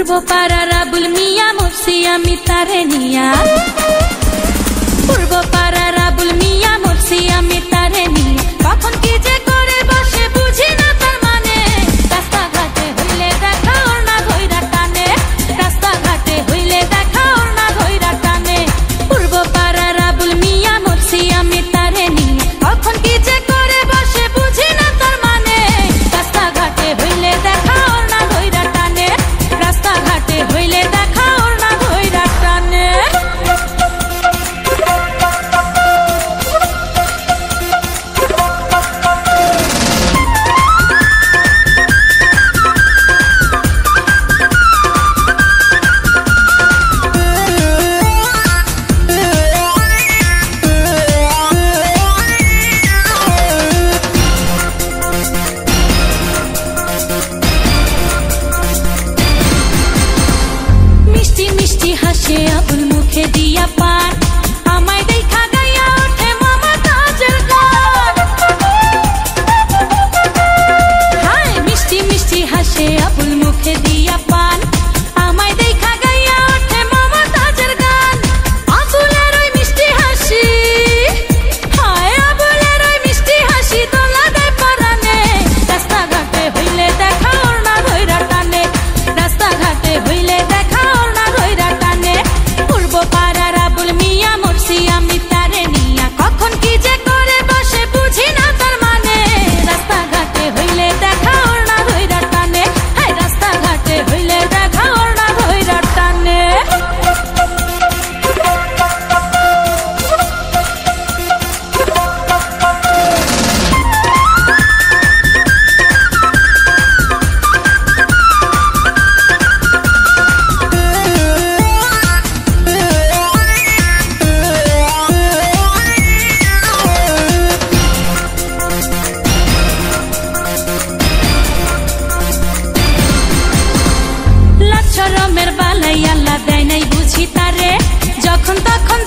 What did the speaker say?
পূর্ব পাড়ার আবুল মিয়া মরছি আমি তারে নিয়া, পূর্ব পাড়ার আবুল মিয়া মরছি আমি তারে নিয়া। কখন কি যে করে বসে বুঝি না তার মানে, রাস্তাঘাটে হইলে দেখা ওর না ধইরা টানে, রাস্তাঘাটে হইলে দেখা ওর না ধইরা টানে। পূর্ব পাড়ার আবুল মিয়া মরছি আমি তারে নিয়া। কখন কি যে করে বসে বুঝি না তার মানে, রাস্তাঘাটে হইলে দেখা ওর না ধইরা টানে, রাস্তাঘাটে হইলে দেখা ওর না ধইরা টানে। মিষ্টি মিষ্টি হাসে আবুল মুখে দিয়া পান, আমায় দেখা গাইয়া ওঠে মমতাজের গান। হায় মিষ্টি মিষ্টি হাসে আবুল মুখে দিয়া পান, আমায় দেখা গাইয়া ওঠে মমতাজের গান। আবুলের ওই মিষ্টি হাসি, হায় আবুলের ওই মিষ্টি হাসি দোলা দেয় পরানে, রাস্তাঘাটে হইলে দেখা ওর না ধইরা টানে, রাস্তাঘাটে হইলে দেখা ওর না ধইরা টানে। পূর্ব পাড়ার আবুল মিয়া মরছি আমি তারে নিয়া। কখন কি যে করে বসে বুঝি না তার মানে, রাস্তাঘাটে হইলে দেখা ওর না ধইরা টানে, হায় রাস্তাঘাটে হইলে দেখা ওর না ধইরা টানে। লাজ শরমের বালাই আল্লাহ দেয় নাই বুঝি তারে, যখন তখন